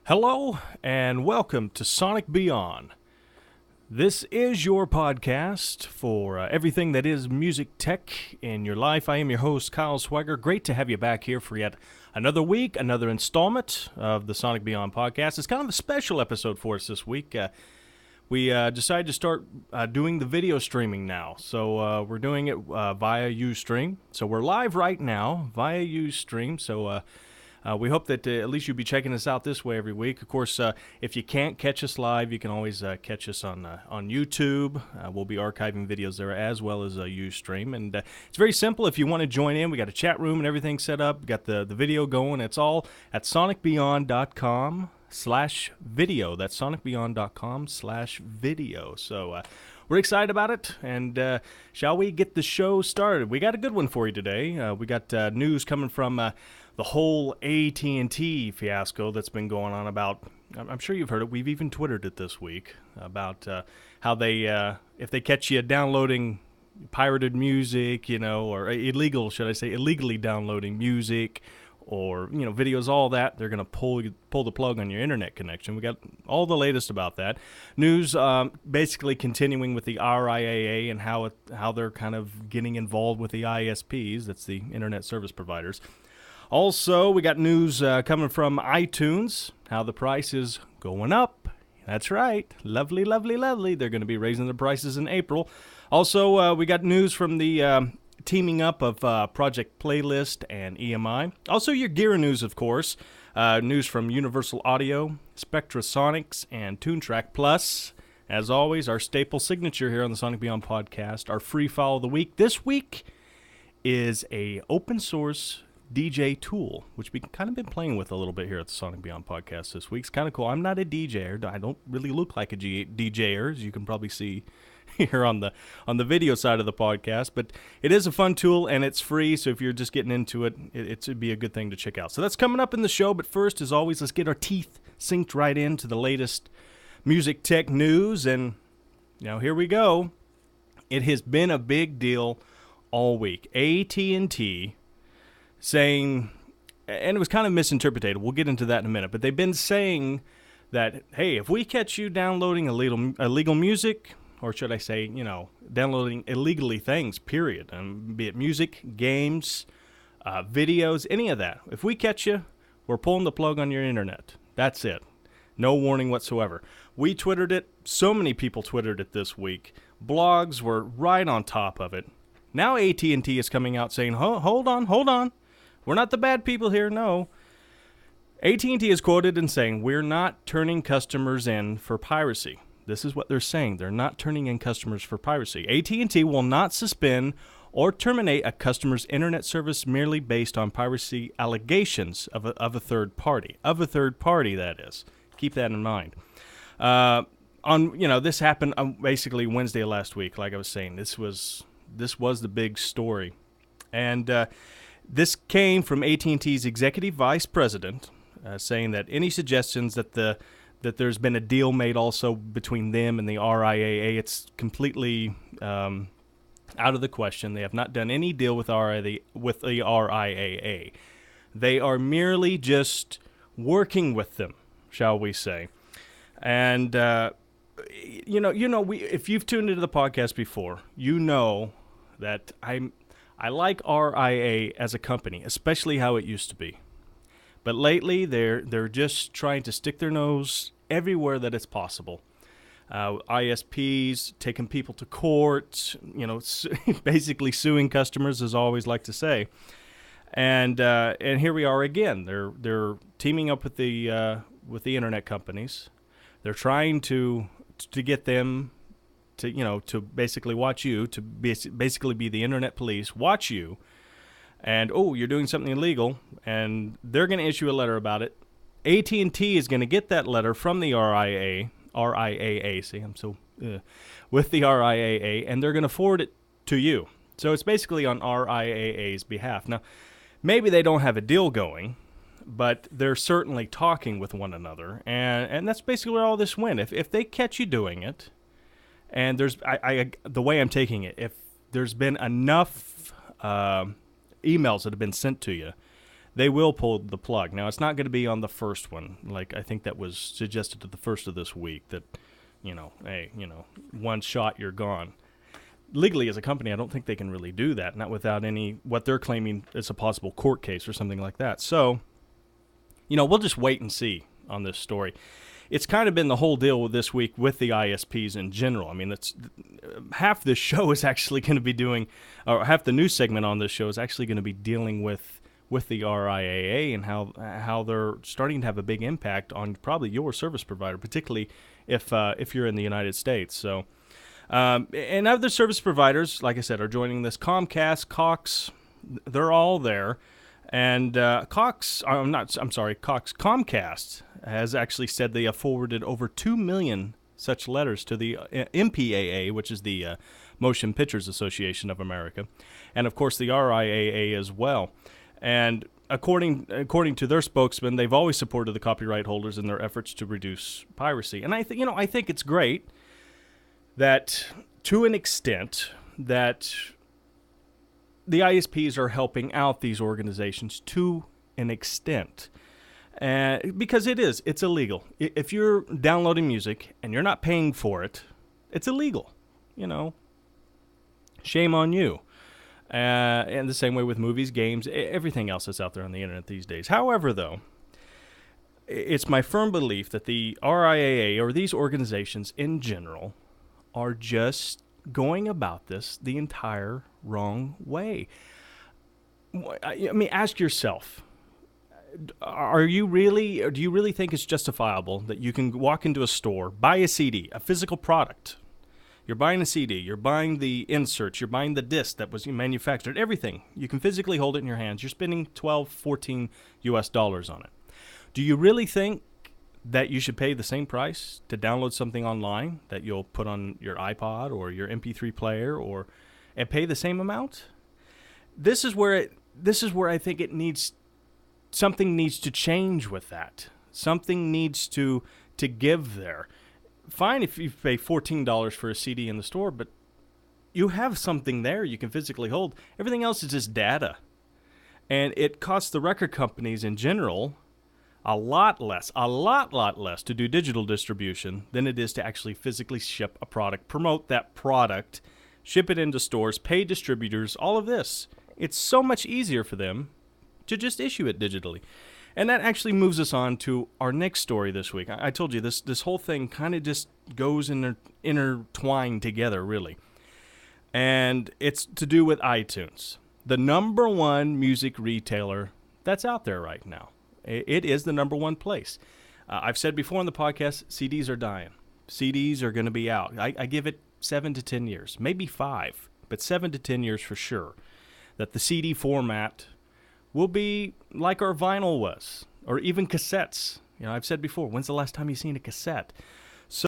Hello, and welcome to Sonic Beyond. This is your podcast for everything that is music tech in your life. I am your host, Kyle Swagger. Great to have you back here for yet another week, another installment of the Sonic Beyond podcast. It's kind of a special episode for us this week. We decided to start doing the video streaming now. So we're doing it via Ustream. So we're live right now via Ustream. So we hope that at least you'll be checking us out this way every week. Of course, if you can't catch us live, you can always catch us on YouTube. We'll be archiving videos there as well as Ustream. And it's very simple. If you want to join in, we got a chat room and everything set up. We got the video going. It's all at sonicbeyond.com/video. That's sonicbeyond.com/video. So we're excited about it, and shall we get the show started? We got a good one for you today. We got news coming from the whole AT&T fiasco that's been going on about, I'm sure you've heard it, we've even Twittered it this week, about how they, if they catch you downloading pirated music, or illegally downloading music, or, videos, all that, they're going to pull the plug on your internet connection. We got all the latest about that. News basically continuing with the RIAA and how they're kind of getting involved with the ISPs, that's the internet service providers. Also, we got news coming from iTunes, how the price is going up. That's right. Lovely, lovely, lovely. They're going to be raising the prices in April. Also, we got news from the teaming up of Project Playlist and EMI. Also, your gear news, of course. News from Universal Audio, Spectrasonics, and TuneTrack. Plus, as always, our staple signature here on the Sonic Beyond podcast, our free file of the week. This week is a open source DJ tool, which we've kind of been playing with a little bit here at the Sonic Beyond podcast this week. It's kind of cool. I'm not a DJer. I don't really look like a DJer, as you can probably see here on the video side of the podcast, but it is a fun tool and it's free, so if you're just getting into it, it would be a good thing to check out. So that's coming up in the show, but first, as always, let's get our teeth synced right into the latest music tech news, and here we go. It has been a big deal all week. AT&T saying, and it was kind of misinterpreted, we'll get into that in a minute, but they've been saying that, hey, if we catch you downloading illegal music, or should I say, downloading illegally things, period, be it music, games, videos, any of that, if we catch you, we're pulling the plug on your internet. That's it. No warning whatsoever. We Twittered it. So many people Twittered it this week. Blogs were right on top of it. Now AT&T is coming out saying, hold on. We're not the bad people here, no. AT&T is quoted in saying, we're not turning customers in for piracy. This is what they're saying. They're not turning in customers for piracy. AT&T will not suspend or terminate a customer's internet service merely based on piracy allegations of a third party. Of a third party, that is. Keep that in mind. This happened basically Wednesday of last week, like I was saying. This was the big story. And this came from AT&T's executive vice president, saying that any suggestions that there's been a deal made also between them and the RIAA, it's completely out of the question. They have not done any deal with the RIAA. They are merely just working with them, shall we say? And if you've tuned into the podcast before, you know that I like RIAA as a company, especially how it used to be. But lately, they're just trying to stick their nose everywhere that it's possible. ISPs, taking people to court, basically suing customers, as I always like to say. And here we are again. They're teaming up with the internet companies. They're trying to get them to basically watch you, to basically be the internet police, watch you, and, you're doing something illegal, and they're going to issue a letter about it. AT&T is going to get that letter from the RIAA, with the RIAA, and they're going to forward it to you. So it's basically on RIAA's behalf. Now, maybe they don't have a deal going, but they're certainly talking with one another, and that's basically where all this went. If they catch you doing it, and the way I'm taking it, if there's been enough emails that have been sent to you they will pull the plug. Now, it's not going to be on the first one, like I think that was suggested to the first of this week, that, hey, one shot, you're gone. Legally, as a company, I don't think they can really do that, not without what they're claiming is a possible court case or something like that. So, we'll just wait and see on this story. It's kind of been the whole deal with this week with the ISPs in general. I mean, it's half the show is actually going to be doing, or half the news segment on this show is actually going to be dealing with the RIAA and how they're starting to have a big impact on probably your service provider, particularly if you're in the United States. So, and other service providers, like I said, are joining this. Comcast, Cox, they're all there. And Comcast has actually said they have forwarded over 2 million such letters to the MPAA, which is the Motion Pictures Association of America, and of course the RIAA as well. And according to their spokesman, they've always supported the copyright holders in their efforts to reduce piracy. And I think it's great that, to an extent, that the ISPs are helping out these organizations to an extent. Because it's illegal. If you're downloading music and you're not paying for it, it's illegal. Shame on you. And the same way with movies, games, everything else that's out there on the internet these days. However, though, it's my firm belief that the RIAA, or these organizations in general, are just going about this the entire wrong way. I mean, ask yourself, do you really think it's justifiable that you can walk into a store, buy a CD, a physical product? You're buying a CD, you're buying the inserts, you're buying the disc that was manufactured, everything. You can physically hold it in your hands. You're spending $12, $14 on it. Do you really think that you should pay the same price to download something online that you'll put on your iPod or your MP3 player, and pay the same amount? This is where I think something needs to change with that. Something needs to give there. Fine if you pay $14 for a CD in the store, but you have something there you can physically hold. Everything else is just data. And it costs the record companies in general a lot less to do digital distribution than it is to actually physically ship a product, promote that product, ship it into stores, pay distributors, all of this. It's so much easier for them to just issue it digitally. And that actually moves us on to our next story this week. I told you this whole thing kind of just goes intertwined together, really. And it's to do with iTunes, the number one music retailer that's out there right now. It is the number one place. I've said before on the podcast, CDs are dying. CDs are going to be out. I give it 7 to 10 years, maybe 5, but 7 to 10 years for sure, that the CD format will be like our vinyl was, or even cassettes. I've said before, when's the last time you've seen a cassette?